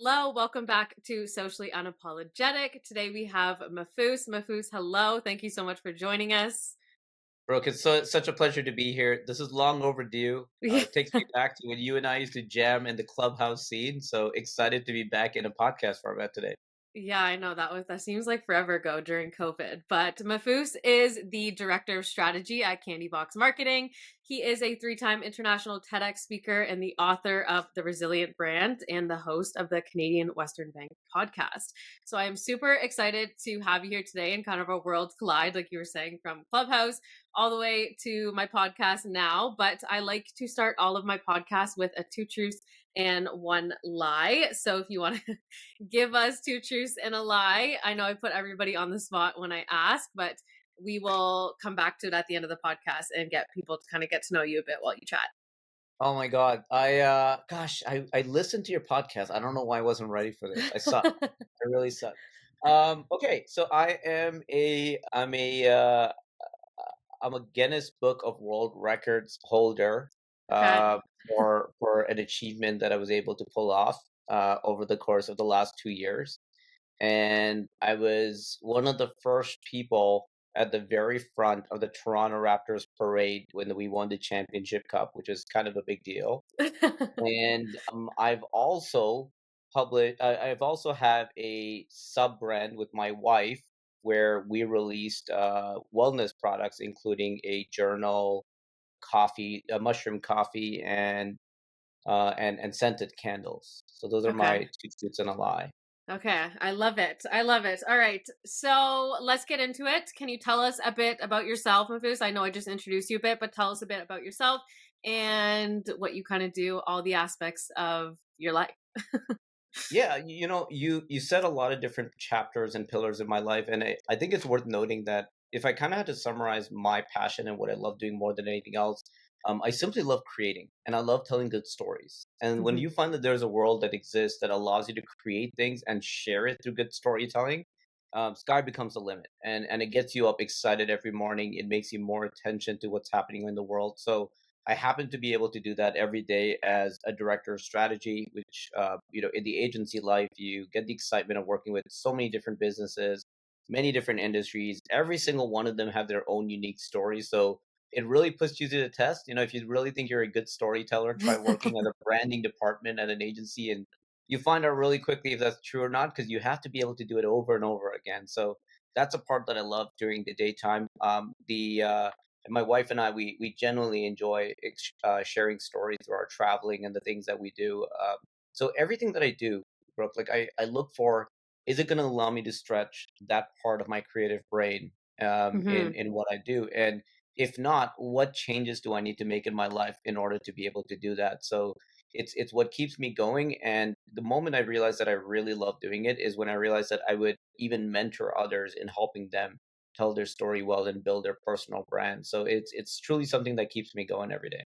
Hello, welcome back to Socially Unapologetic. Today we have Mahfuz. Mahfuz, hello. Thank you so much for joining us. Brooke, it's such a pleasure to be here. This is long overdue. It takes me back to when you and I used to jam in the clubhouse scene. So excited to be back in a podcast format today. Yeah, I know that seems like forever ago during COVID. But Mahfuz is the director of strategy at Candy Box Marketing. He is a three-time international TEDx speaker and the author of The Resilient Brand and the host of the Canadian Western Bank podcast. So I am super excited to have you here today and kind of a world collide, like you were saying, from Clubhouse all the way to my podcast now. But I like to start all of my podcasts with a two truths and one lie. So if you want to give us two truths and a lie. I know I put everybody on the spot when I ask, but we will come back to it at the end of the podcast and get people to kind of get to know you a bit while you chat. Oh my God. I listened to your podcast. I don't know why I wasn't ready for this. I suck. I really suck. Okay, so I'm a Guinness Book of World Records holder Okay. uh, for an achievement that I was able to pull off over the course of the last 2 years. And I was one of the first people at the very front of the Toronto Raptors parade when we won the championship cup, which is kind of a big deal. And I've also have a sub brand with my wife where we released wellness products, including a journal, coffee, a mushroom coffee, and scented candles. So those are my Okay. two truths and a lie. Okay. I love it. I love it. All right. So let's get into it. Can you tell us a bit about yourself, Mahfuz? I know I just introduced you a bit, but tell us a bit about yourself and what you kind of do, all the aspects of your life. Yeah, you said a lot of different chapters and pillars in my life, and I think it's worth noting that if I kind of had to summarize my passion and what I love doing more than anything else, I simply love creating and I love telling good stories. And when Mhm. you find that there's a world that exists that allows you to create things and share it through good storytelling, sky becomes the limit, and it gets you up excited every morning. It makes you more attention to what's happening in the world. So I happen to be able to do that every day as a director of strategy, which, in the agency life, you get the excitement of working with so many different businesses, many different industries. Every single one of them have their own unique story. So it really puts you to the test. If you really think you're a good storyteller, try working at a branding department at an agency, and you find out really quickly if that's true or not, because you have to be able to do it over and over again. So that's a part that I love during the daytime. And my wife and I, we genuinely enjoy sharing stories through our traveling and the things that we do. So everything that I do, Brooke, like I look for, is it going to allow me to stretch that part of my creative brain in Mhm. in what I do? And if not, what changes do I need to make in my life in order to be able to do that? So it's what keeps me going. And the moment I realized that I really love doing it is when I realized that I would even mentor others in helping them tell their story well and build their personal brand. So it's truly something that keeps me going every day.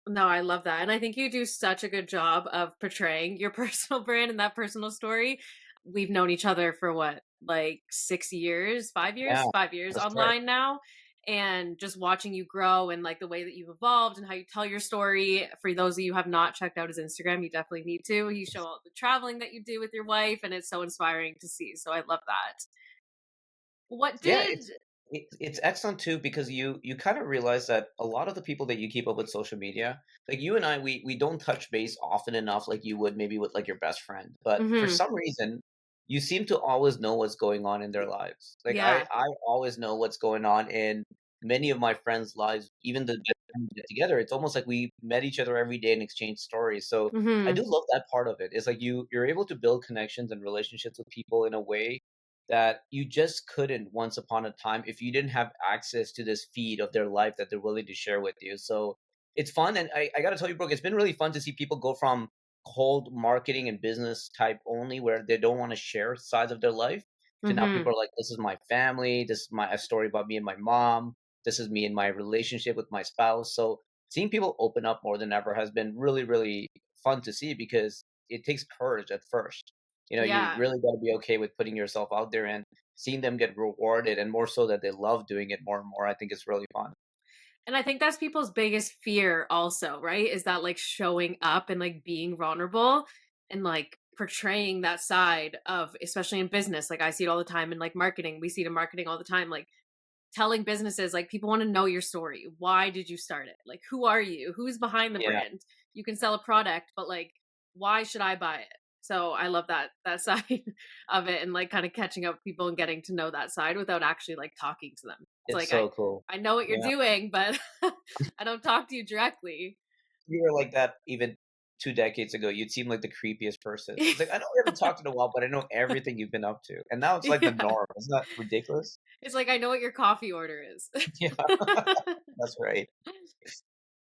No, I love that. And I think you do such a good job of portraying your personal brand and that personal story. We've known each other for what, like 6 years, 5 years, Yeah, 5 years that's right. online now. And just watching you grow and like the way that you've evolved and how you tell your story. For those of you who have not checked out his Instagram, you definitely need to. You show all the traveling that you do with your wife, and it's so inspiring to see. So I love that. What Yeah, did it's excellent too because you kind of realize that a lot of the people that you keep up with social media, like you and I, we don't touch base often enough like you would maybe with like your best friend. But for Mhm. some reason, you seem to always know what's going on in their lives. Like I Yeah. I always know what's going on in many of my friends' lives, even the best friends we get together. It's almost like we met each other every day and exchanged stories. So I do Mhm. love that part of it. It's like you're able to build connections and relationships with people in a way that you just couldn't once upon a time if you didn't have access to this feed of their life that they're willing to share with you. So it's fun. And I got to tell you, Brooke, it's been really fun to see people go from cold marketing and business type only, where they don't want to share sides of their life, to now Mhm. people are like, this is my family. This is a story about me and my mom. This is me and my relationship with my spouse. So seeing people open up more than ever has been really, really fun to see because it takes courage at first. You Yeah. really got to be okay with putting yourself out there and seeing them get rewarded, and more so that they love doing it more and more. I think it's really fun. And I think that's people's biggest fear also, right? Is that like showing up and like being vulnerable and like portraying that side of, especially in business. Like I see it all the time in like marketing. We see it in marketing all the time. Like telling businesses, like people want to know your story. Why did you start it? Like who are you? Who's behind the Yeah, brand? You can sell a product, but like why should I buy it? So I love that side of it, and like kind of catching up with people and getting to know that side without actually like talking to them. It's it's like so cool. I know what you're Yeah, doing, but I don't talk to you directly. you were like that even 2 decades ago. You'd seem like the creepiest person. It's like I know we haven't talked in a while, but I know everything you've been up to, and now it's like the Yeah. norm. Isn't that ridiculous? It's like I know what your coffee order is. Yeah, that's right.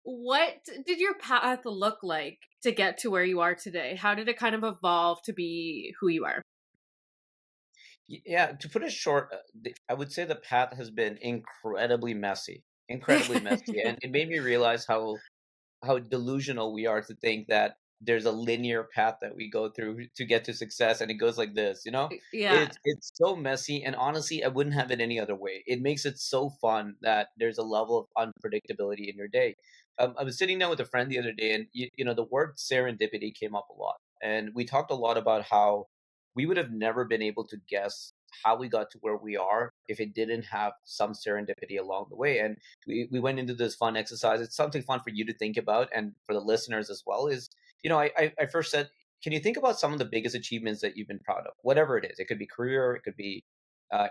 What did your path look like to get to where you are today? How did it kind of evolve to be who you are? Yeah, to put it short, I would say the path has been incredibly messy, and it made me realize how delusional we are to think that there's a linear path that we go through to get to success and it goes like this, you know? Yeah. It's so messy and honestly I wouldn't have it any other way. It makes it so fun that there's a level of unpredictability in your day. I was sitting down with a friend the other day and you know the word serendipity came up a lot. And we talked a lot about how we would have never been able to guess how we got to where we are if it didn't have some serendipity along the way. And we went into this fun exercise. It's something fun for you to think about and for the listeners as well is, you know, I first said, can you think about some of the biggest achievements that you've been proud of? Whatever it is. It could be career, it could be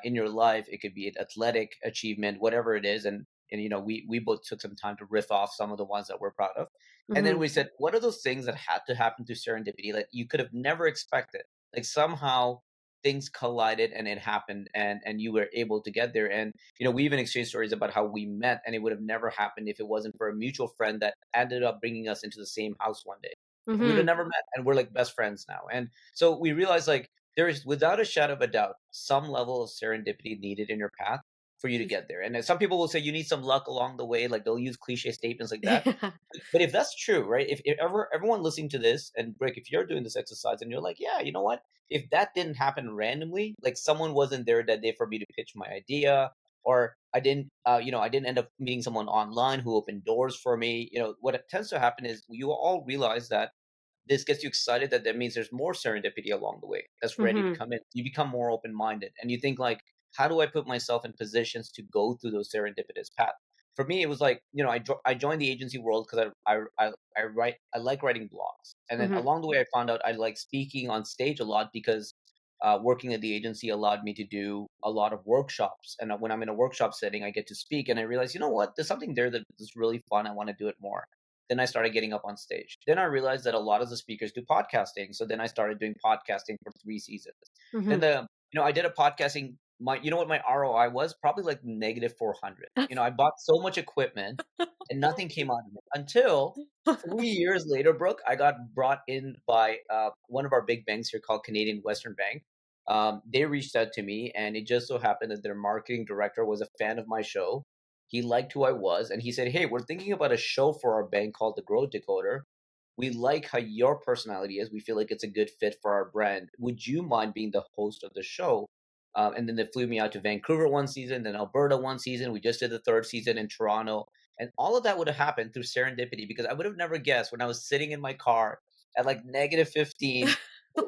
in your life, it could be an athletic achievement, whatever it is. And you know, we both took some time to riff off some of the ones that we're proud of. And then Mhm. we said, what are those things that had to happen through serendipity that you could have never expected? Like somehow things collided and it happened and you were able to get there. And you know, we even exchanged stories about how we met and it would have never happened if it wasn't for a mutual friend that ended up bringing us into the same house one day, and we would have Mhm. never met and we're like best friends now. And so we realized like there is without a shadow of a doubt some level of serendipity needed in your path for you to get there. And then some people will say you need some luck along the way, like they'll use cliche statements like that. Yeah. But if that's true, right? If ever everyone listening to this, and Rick, if you're doing this exercise and you're like, yeah, you know what? If that didn't happen randomly, like someone wasn't there that day for me to pitch my idea, or I didn't end up meeting someone online who opened doors for me. You know, what tends to happen is you all realize that this gets you excited that means there's more serendipity along the way that's ready to Mhm. come in. You become more open minded and you think like, how do I put myself in positions to go through those serendipitous paths? For me, it was like, you know, I joined the agency world because I like writing blogs, and then Mhm. along the way I found out I like speaking on stage a lot because working at the agency allowed me to do a lot of workshops, and when I'm in a workshop setting, I get to speak, and I realized, you know what, there's something there that is really fun. I want to do it more. Then I started getting up on stage. Then I realized that a lot of the speakers do podcasting. So then I started doing podcasting for 3 seasons. Then Mhm. I did a podcasting. You know what my ROI was? Probably like negative 400. You know, I bought so much equipment and nothing came out of it until 3 years later, Brooke, I got brought in by one of our big banks here called Canadian Western Bank. They reached out to me, and it just so happened that their marketing director was a fan of my show. He liked who I was, and he said, "Hey, we're thinking about a show for our bank called The Growth Decoder. We like how your personality is. We feel like it's a good fit for our brand. Would you mind being the host of the show?" And then they flew me out to Vancouver one season, then Alberta one season. We just did the third season in Toronto. And all of that would have happened through serendipity because I would have never guessed when I was sitting in my car at like negative 15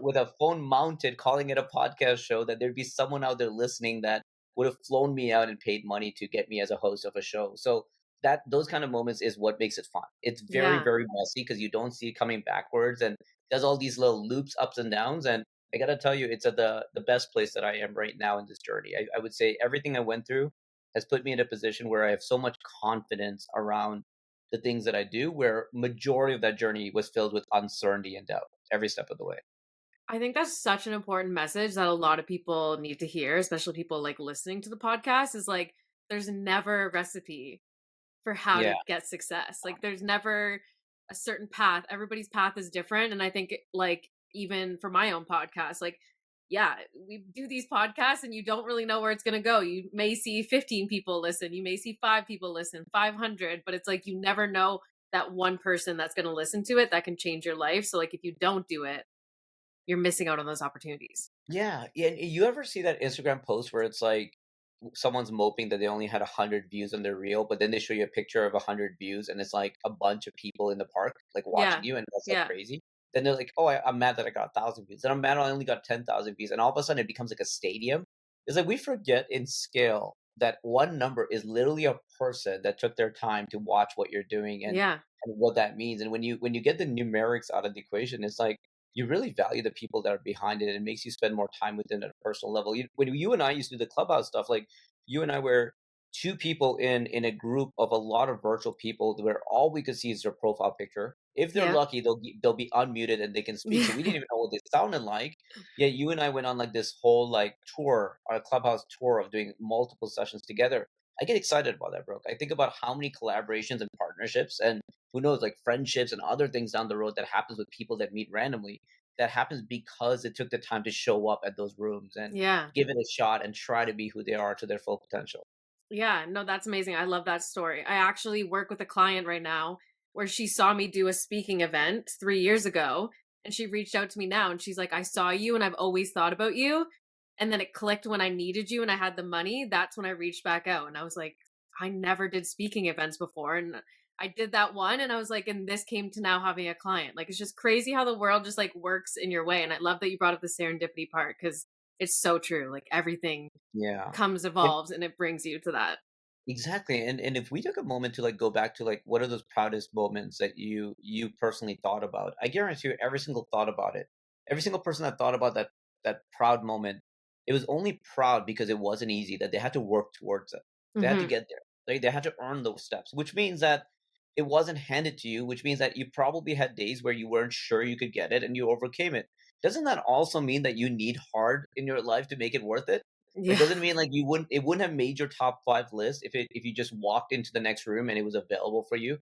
with a phone mounted calling it a podcast show that there'd be someone out there listening that would have flown me out and paid money to get me as a host of a show. So that those kind of moments is what makes it fun. It's very, Yeah. very messy because you don't see it coming backwards and does all these little loops, ups and downs. And I gotta tell you, it's at the best place that I am right now in this journey. I would say everything I went through has put me in a position where I have so much confidence around the things that I do, where majority of that journey was filled with uncertainty and doubt every step of the way. I think that's such an important message that a lot of people need to hear, especially people like listening to the podcast, is like there's never a recipe for how Yeah. to get success. Like there's never a certain path. Everybody's path is different. And I think like even for my own podcast, like yeah, we do these podcasts and you don't really know where it's going to go. You may see 15 people listen, you may see 5 people listen, 500, but it's like you never know that one person that's going to listen to it that can change your life. So like if you don't do it, you're missing out on those opportunities. Yeah, yeah. And you ever see that Instagram post where it's like someone's moping that they only had 100 views on their reel, but then they show you a picture of 100 views, and it's like a bunch of people in the park like watching Yeah. you, and that's like Yeah. crazy. Then they're like, "Oh, I'm mad that I got 1,000 views." Then I'm mad I only got 10,000 views, and all of a sudden it becomes like a stadium. It's like we forget in scale that one number is literally a person that took their time to watch what you're doing Yeah. and what that means. And when you get the numerics out of the equation, it's like you really value the people that are behind it. It makes you spend more time with them at a personal level. When you and I used to do the clubhouse stuff, like you and I were two people in a group of a lot of virtual people where all we could see is their profile picture. If they're Yeah. lucky, they'll be unmuted and they can speak. So we didn't even know what they sounded like. Yet you and I went on like this whole like tour, our clubhouse tour of doing multiple sessions together. I get excited about that, Brooke. I think about how many collaborations and partnerships and who knows, like friendships and other things down the road that happens with people that meet randomly. That happens because it took the time to show up at those rooms and Yeah. give it a shot and try to be who they are to their full potential. Yeah, no, that's amazing. I love that story. I actually work with a client right now where she saw me do a speaking event 3 years ago, and she reached out to me now and she's like, I saw you and I've always thought about you. And then it clicked when I needed you and I had the money. That's when I reached back out. And I was like, I never did speaking events before. And I did that one. And I was like, and this came to now having a client. Like, it's just crazy how the world just like works in your way. And I love that you brought up the serendipity part because it's so true. Like, everything Yeah. comes, evolves, and it brings you to that. Exactly, and if we took a moment to, like, go back to, like, what are those proudest moments that you personally thought about? I guarantee you every single thought about it, every single person that thought about that proud moment, it was only proud because it wasn't easy, that they had to work towards it. They had to Hmm. get there. They had to earn those steps, which means that it wasn't handed to you, which means that you probably had days where you weren't sure you could get it and you overcame it. Doesn't that also mean that you need hard in your life to make it worth it? Like, Yeah. doesn't it mean like it wouldn't have made your top 5 list if you just walked into the next room and it was available for you?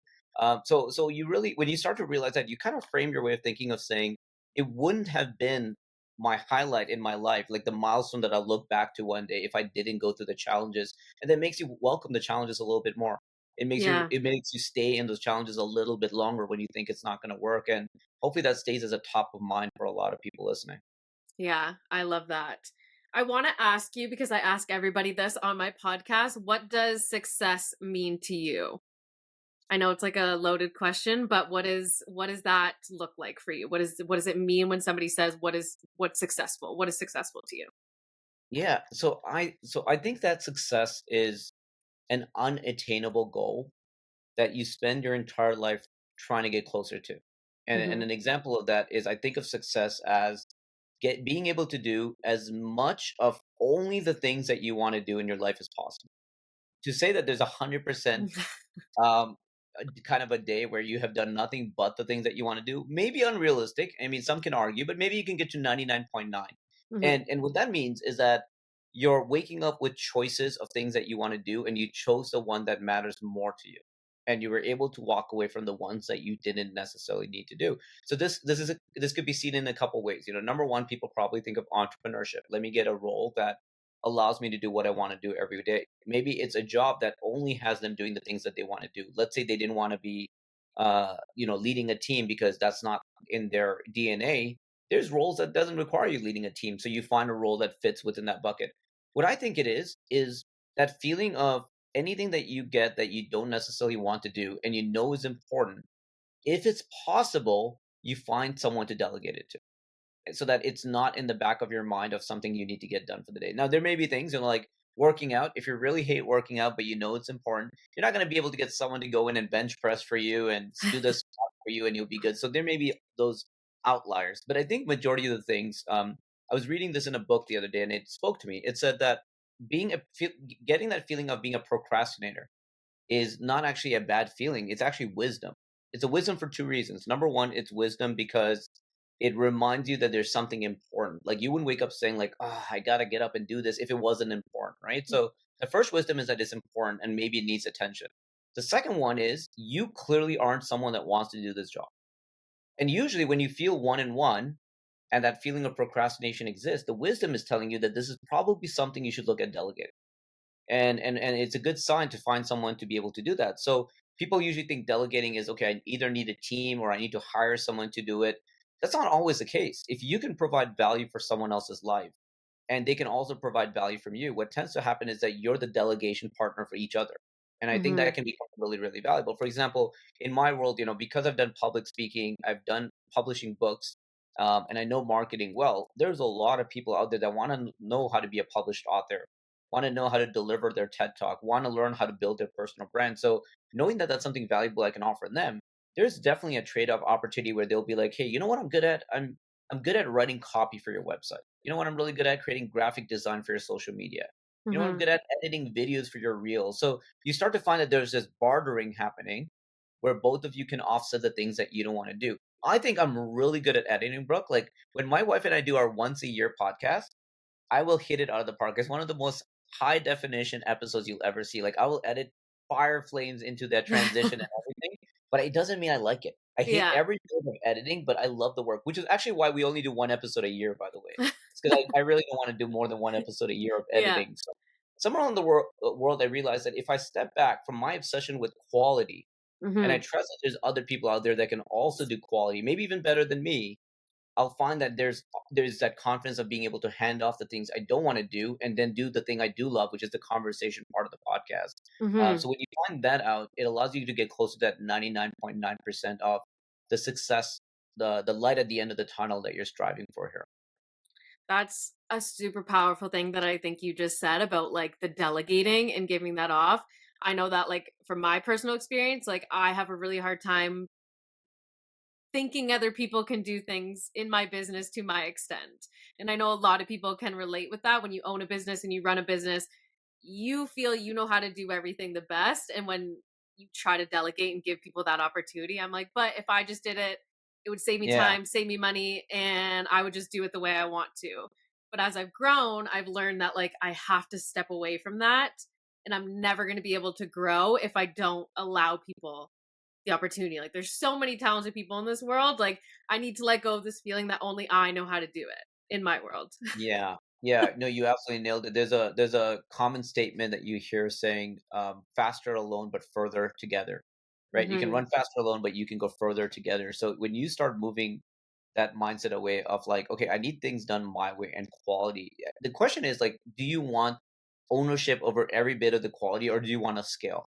So you really when you start to realize that, you kind of frame your way of thinking of saying, "It wouldn't have been my highlight in my life, like the milestone that I'll look back to one day if I didn't go through the challenges." And that makes you welcome the challenges a little bit more. Yeah. It makes you stay in those challenges a little bit longer when you think it's not gonna work, and hopefully that stays as a top of mind for a lot of people listening. Yeah. I love that. I want to ask you because I ask everybody this on my podcast, what does success mean to you? I know it's like a loaded question, but what does that look like for you? What does it mean when somebody says what's successful? What is successful to you? Yeah, so I think that success is an unattainable goal that you spend your entire life trying to get closer to. And Mhm. an example of that is I think of success as get being able to do as much of only the things that you want to do in your life as possible. To say that there's 100% um, kind of a day where you have done nothing but the things that you want to do, maybe unrealistic. I mean, some can argue, but maybe you can get to 99.9. Mhm. And what that means is that you're waking up with choices of things that you want to do, and you chose the one that matters more to you. And you were able to walk away from the ones that you didn't necessarily need to do. So this could be seen in a couple ways. Number one, people probably think of entrepreneurship. Let me get a role that allows me to do what I want to do every day. Maybe it's a job that only has them doing the things that they want to do. Let's say they didn't want to be, leading a team because that's not in their DNA. There's roles that doesn't require you leading a team, so you find a role that fits within that bucket. What I think it is that feeling of anything that you get that you don't necessarily want to do and you know is important. If it's possible, you find someone to delegate it to so that it's not in the back of your mind of something you need to get done for the day. Now, there may be things, like working out. If you really hate working out, but you know it's important, you're not going to be able to get someone to go in and bench press for you and do this for you, and you'll be good. So there may be those outliers, but I think majority of the things. I was reading this in a book the other day, and it spoke to me. It said that getting that feeling of being a procrastinator is not actually a bad feeling. It's actually wisdom. It's a wisdom for two reasons. Number one, it's wisdom because it reminds you that there's something important. Like you wouldn't wake up saying like, "Oh, I gotta get up and do this" if it wasn't important, right? So the first wisdom is that it's important and maybe it needs attention. The second one is you clearly aren't someone that wants to do this job. And usually when you feel one in one and that feeling of procrastination exists, the wisdom is telling you that this is probably something you should look at delegating, and it's a good sign to find someone to be able to do that. So people usually think delegating is okay, I either need a team or I need to hire someone to do it. That's not always the case. If you can provide value for someone else's life and they can also provide value from you, what tends to happen is that you're the delegation partner for each other. And I think that Mhm. can become really, really valuable. For example, in my world, because I've done public speaking, I've done publishing books, and I know marketing well, there's a lot of people out there that want to know how to be a published author, want to know how to deliver their TED talk, want to learn how to build their personal brand. So knowing that that's something valuable I can offer them, there's definitely a trade-off opportunity where they'll be like, hey, you know what I'm good at? I'm good at writing copy for your website. You know what I'm really good at? Creating graphic design for your social media. You know what I'm Mhm. good at? Editing videos for your reels. So you start to find that there's this bartering happening where both of you can offset the things that you don't want to do. I think I'm really good at editing, Brooke. Like when my wife and I do our once a year podcast, I will hit it out of the park. It's one of the most high definition episodes you'll ever see. Like I will edit fire flames into that transition and everything, but it doesn't mean I like it. I hate Yeah. every bit of editing, but I love the work, which is actually why we only do one episode a year, by the way. It's because I really don't want to do more than one episode a year of Yeah. editing. So somewhere in the world, I realized that if I step back from my obsession with quality and I Mhm. trust that there's other people out there that can also do quality, maybe even better than me, I'll find that there's that confidence of being able to hand off the things I don't want to do and then do the thing I do love, which is the conversation part of the podcast. Mhm. So when you find that out, it allows you to get close to that 99.9% of the success, the light at the end of the tunnel that you're striving for here. That's a super powerful thing that I think you just said about like the delegating and giving that off. I know that like from my personal experience, like I have a really hard time thinking other people can do things in my business to my extent. And I know a lot of people can relate with that when you own a business and you run a business, you feel you know how to do everything the best. And when you try to delegate and give people that opportunity, I'm like, but if I just did it, it would save me Yeah, time, save me money, and I would just do it the way I want to. But as I've grown, I've learned that like I have to step away from that. And I'm never going to be able to grow if I don't allow people the opportunity. Like there's so many talented people in this world. Like I need to let go of this feeling that only I know how to do it in my world. yeah, yeah. No, you absolutely nailed it. There's a common statement that you hear saying, "Faster alone, but further together." Right? You can Hmm. run faster alone, but you can go further together. So when you start moving that mindset away of like, okay, I need things done my way and quality. The question is like, do you want ownership over every bit of the quality, or do you want to scale?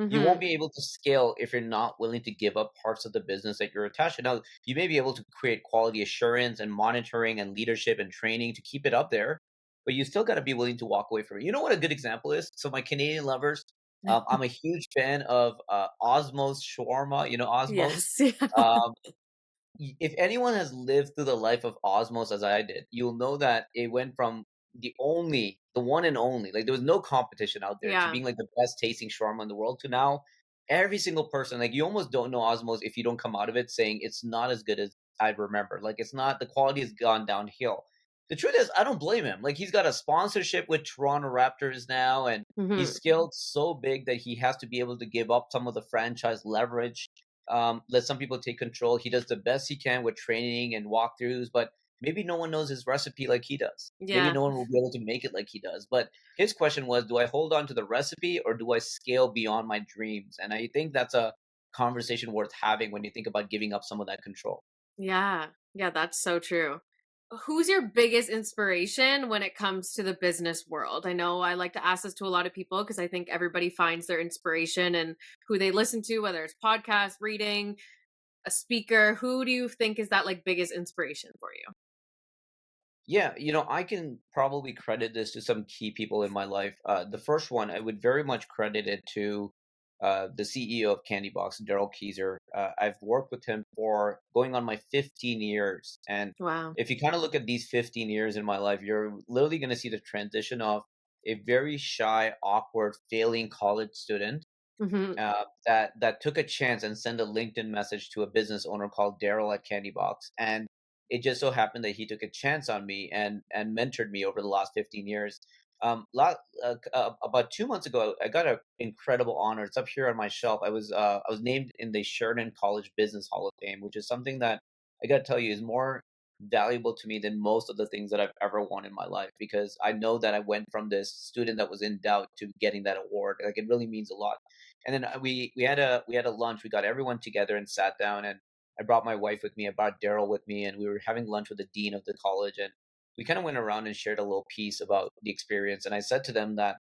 You won't Hmm. be able to scale if you're not willing to give up parts of the business that you're attached to. Now, you may be able to create quality assurance and monitoring and leadership and training to keep it up there, but you still got to be willing to walk away from it. You know what a good example is? So, my Canadian lovers, I'm a huge fan of Osmos Shawarma. You know Osmos? Yes. Yeah. Um, if anyone has lived through the life of Osmos as I did, you'll know that it went from the one and only, like there was no competition out there, to Yeah. being like the best tasting shawarma in the world, to now every single person, like you almost don't know Osmos if you don't come out of it saying it's not as good as I remember. Like it's not, the quality has gone downhill. The truth is, I don't blame him. Like he's got a sponsorship with Toronto Raptors now, and he's Hmm. scaled so big that he has to be able to give up some of the franchise leverage, let some people take control. He does the best he can with training and walkthroughs, but maybe no one knows his recipe like he does. Maybe Yeah. no one will be able to make it like he does. But his question was, do I hold on to the recipe or do I scale beyond my dreams? And I think that's a conversation worth having when you think about giving up some of that control. Yeah. Yeah. That's so true. Who's your biggest inspiration when it comes to the business world? I know I like to ask this to a lot of people because I think everybody finds their inspiration and who they listen to, whether it's podcast, reading, a speaker. Who do you think is that like biggest inspiration for you? Yeah, I can probably credit this to some key people in my life. The first one, I would very much credit it to the CEO of Candy Box, Daryl Keyser. I've worked with him for going on my 15 years. And Wow. if you kind of look at these 15 years in my life, you're literally going to see the transition of a very shy, awkward, failing college student Mhm. that took a chance and sent a LinkedIn message to a business owner called Daryl at Candy Box, and it just so happened that he took a chance on me and mentored me over the last 15 years. About 2 months ago, I got an incredible honor. It's up here on my shelf. I was named in the Sheridan College Business Hall of Fame, which is something that I got to tell you is more valuable to me than most of the things that I've ever won in my life, because I know that I went from this student that was in doubt to getting that award. Like it really means a lot. And then we had a lunch. We got everyone together and sat down, and I brought my wife with me. I brought Daryl with me, and we were having lunch with the dean of the college, and we kind of went around and shared a little piece about the experience. And I said to them that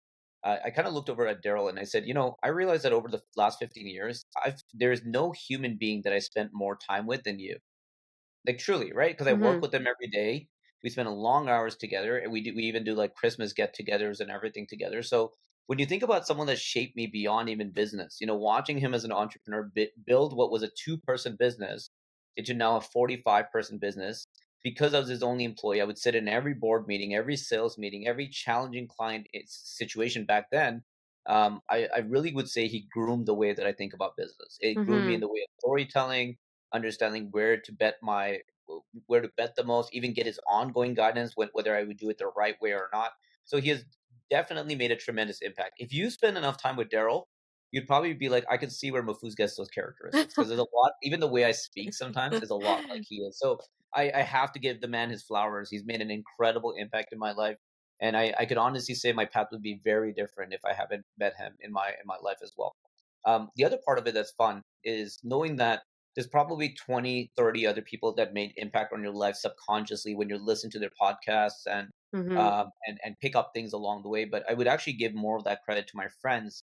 I kind of looked over at Daryl and I said, I realized that over the last 15 years, there's no human being that I spent more time with than you. Like, truly, right? Because I work Mhm. with them every day. We spend long hours together, and we even do, like, Christmas get-togethers and everything together. So, when you think about someone that shaped me beyond even business, watching him as an entrepreneur build what was a two-person business into now a 45-person business. Because I was his only employee, I would sit in every board meeting, every sales meeting, every challenging client situation back then. I really would say he groomed the way that I think about business. It groomed me in Mhm. the way of storytelling, understanding where to bet the most, even get his ongoing guidance whether I would do it the right way or not. So he has definitely made a tremendous impact. If you spend enough time with Daryl, you'd probably be like, I can see where Mahfuz gets those characteristics because there's a lot. Even the way I speak sometimes is a lot like he is. So I have to give the man his flowers. He's made an incredible impact in my life. And I could honestly say my path would be very different if I haven't met him in my life as well. The other part of it that's fun is knowing that there's probably 20, 30 other people that made impact on your life subconsciously when you listen to their podcasts Mhm. and pick up things along the way. But I would actually give more of that credit to my friends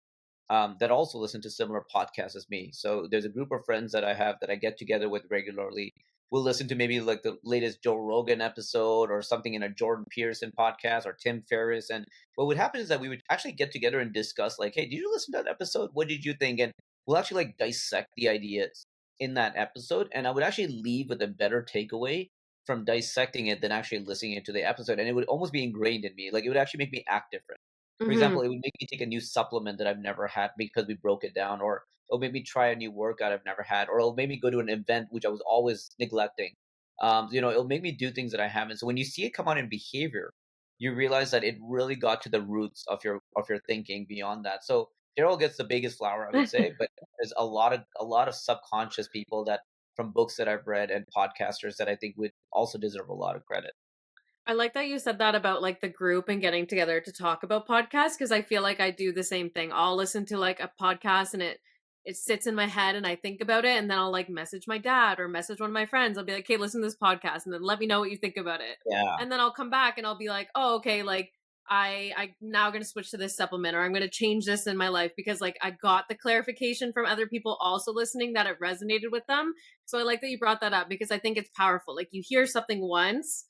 that also listen to similar podcasts as me. So there's a group of friends that I have that I get together with regularly. We'll listen to maybe like the latest Joe Rogan episode or something in a Jordan Peterson podcast or Tim Ferriss. And what would happen is that we would actually get together and discuss, like, hey, did you listen to that episode? What did you think? And we'll actually like dissect the ideas in that episode. And I would actually leave with a better takeaway from dissecting it than actually listening to the episode. And it would almost be ingrained in me. Like, it would actually make me act different. For example, Mhm. it would make me take a new supplement that I've never had because we broke it down, or it'll make me try a new workout I've never had, or it'll make me go to an event which I was always neglecting. It'll make me do things that I haven't. So when you see it come out in behavior, you realize that it really got to the roots of your thinking beyond that. So Daryl gets the biggest flower, I would say, but there's a lot of subconscious people that from books that I've read and podcasters that I think would also deserve a lot of credit. I like that you said that about like the group and getting together to talk about podcasts because I feel like I do the same thing. I'll listen to like a podcast and it sits in my head and I think about it and then I'll like message my dad or message one of my friends. I'll be like, "Hey, listen to this podcast and then let me know what you think about it." Yeah, And then I'll come back and I'll be like, "Oh, okay, like I now going to switch to this supplement or I'm going to change this in my life because like I got the clarification from other people also listening that it resonated with them." So I like that you brought that up because I think it's powerful. Like you hear something once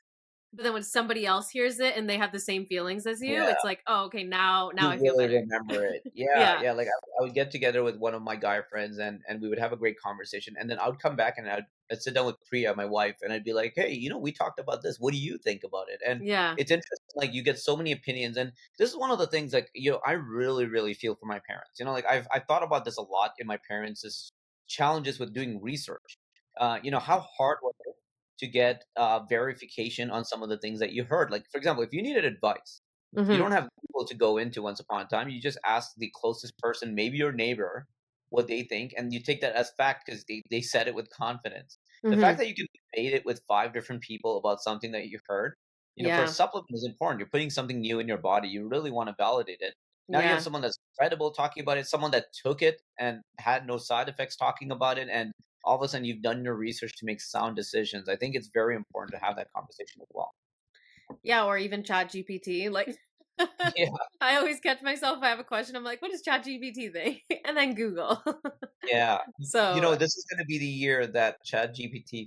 but then when somebody else hears it and they have the same feelings as you, yeah. it's like, "Oh, okay, now You I feel really better." remember it. Yeah, Yeah. yeah, like, I would get together with one of my guy friends, and we would have a great conversation, and then I would come back, and I'd sit down with Priya, my wife, and I'd be like, "Hey, we talked about this. What do you think about it?" And Yeah. it's interesting, like, you get so many opinions, and this is one of the things, like, I really, really feel for my parents. Like, I've thought about this a lot in my parents' challenges with doing research. How hard was it to get, verification on some of the things that you heard? Like, for example, if you needed advice, you Mhm. don't have Google to go into once upon a time. You just ask the closest person, maybe your neighbor, what they think, and you take that as fact because they said it with confidence. The fact Mhm. that you can debate it with five different people about something that you heard, for a Yeah. supplement is important. You're putting something new in your body. You really want to validate it. Now you have Yeah. someone that's credible talking about it, someone that took it and had no side effects talking about it, and all of a sudden you've done your research to make sound decisions. I think it's very important to have that conversation as well. Yeah, or even ChatGPT, like Yeah. I always catch myself if I have a question, I'm like, "What does ChatGPT think?" And then Google. Yeah. So, This is gonna be the year that ChatGPT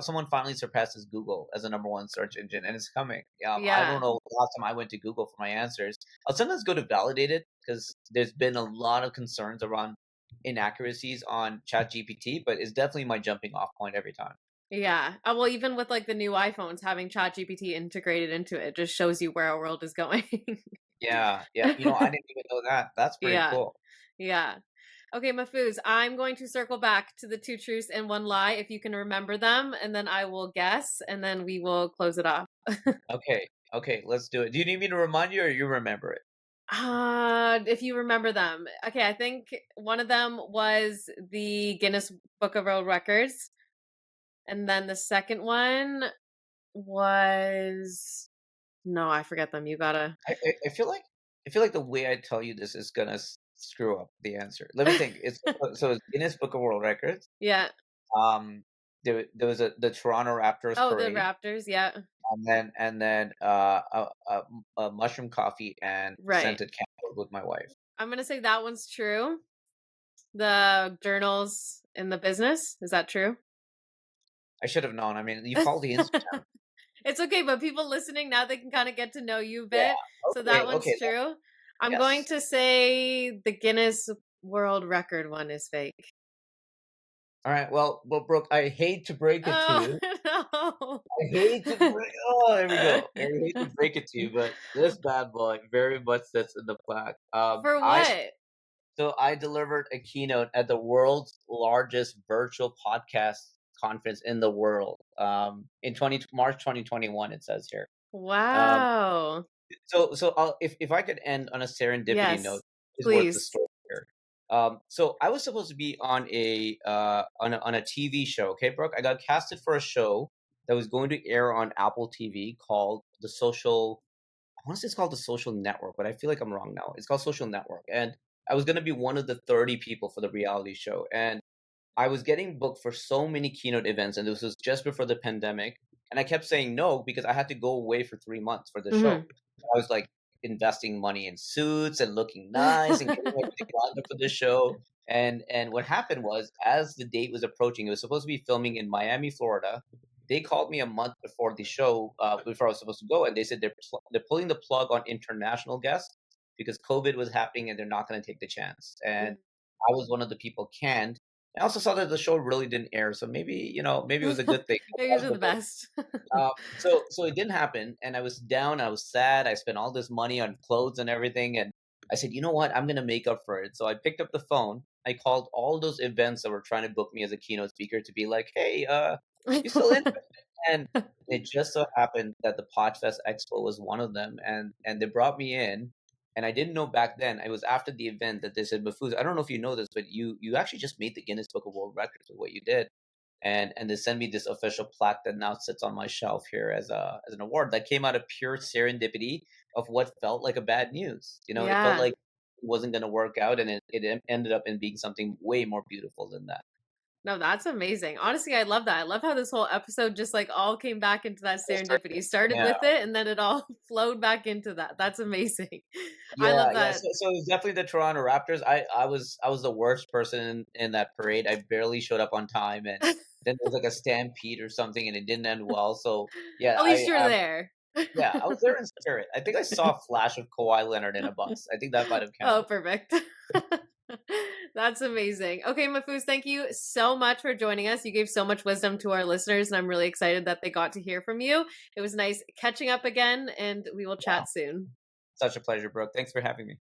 someone finally surpasses Google as a number one search engine, and it's coming. I don't yeah. know the last time I went to Google for my answers. I'll sometimes go to validate it because there's been a lot of concerns around inaccuracies on ChatGPT, but it's definitely my jumping off point every time. Yeah. Well, even with like the new iPhones having ChatGPT integrated into it just shows you where our world is going. Yeah, yeah. I didn't even know that. That's pretty Yeah. cool. Yeah. Okay, Mahfouz, I'm going to circle back to the two truths and one lie if you can remember them, and then I will guess, and then we will close it off. Okay, okay, let's do it. Do you need me to remind you or you remember it? If you remember them. Okay, I think one of them was the Guinness Book of World Records, and then the second one was no, I forget them. You gotta. I feel like the way I tell you this is gonna screw up the answer. Let me think. It's Guinness Book of World Records. Yeah. Um, there was the Toronto Raptors Oh, the parade. Raptors. Yeah. a mushroom coffee and Right. scented candle with my wife. I'm gonna say that one's true. The journals in the business, is that true? I should have known. I mean, you follow the Instagram. It's okay, but people listening now they can kind of get to know you a Yeah. bit. So that Okay. one's true. I'm going Yes. to say the Guinness World Record one is fake. All right. Well, Brooke, I hate to break it to Oh you. no. I hate to break. Oh, there we go. I hate to break it to you, but this bad boy very much sits in the plaque. For what? I delivered a keynote at the world's largest virtual podcast conference in the world. In 2021, it says here. Um, Wow. if I could end on a serendipity note, Yes, is worth the please. story here. So I was supposed to be on a TV show. Okay, Brooke, I got casted for a show that was going to air on Apple TV called the Social. I want to say it's called the Social Network, but I feel like I'm wrong now. It's called Social Network, and I was going to be one of the 30 people for the reality show, and I was getting booked for so many keynote events, and this was just before the pandemic. And I kept saying no because I had to go away for 3 months for the show. Mhm. I was like investing money in suits and looking nice and getting everything lined up for the show. And what happened was, as the date was approaching, it was supposed to be filming in Miami, Florida. They called me a month before the show, before I was supposed to go, and they said they're pulling the plug on international guests because COVID was happening and they're not going to take the chance. And I was one of the people canned. I also saw that the show really didn't air, so maybe it was a good thing. They're usually the best. So it didn't happen, and I was down. I was sad. I spent all this money on clothes and everything, and I said, you know what? I'm gonna make up for it. So I picked up the phone. I called all those events that were trying to book me as a keynote speaker to be like, hey, you still interested? And it just so happened that the Podfest Expo was one of them, and they brought me in. And I didn't know back then. It was after the event that they said, Mahfuz, I don't know if you know this, but you actually just made the Guinness Book of World Records with what you did. And they sent me this official plaque that now sits on my shelf here as an award that came out of pure serendipity of what felt like a bad news. It felt Yeah. like it wasn't going to work out, and it ended up in being something way more beautiful than that. No, that's amazing. Honestly, I love that. I love how this whole episode just like all came back into that Full serendipity. circle. Started Yeah. with it and then it all flowed back into that. That's amazing. I Yeah, love yeah. that. So it was definitely the Toronto Raptors. I was the worst person in that parade. I barely showed up on time, and then there was like a stampede or something, and it didn't end well. So yeah, At least you're there. yeah, I was there in spirit. I think I saw a flash of Kawhi Leonard in a bus. I think that might have Oh, counted. perfect. That's amazing. Okay, Mahfuz, thank you so much for joining us. You gave so much wisdom to our listeners, and I'm really excited that they got to hear from you. It was nice catching up again, and we will Yeah, chat soon. such a pleasure, Brooke. Thanks for having me.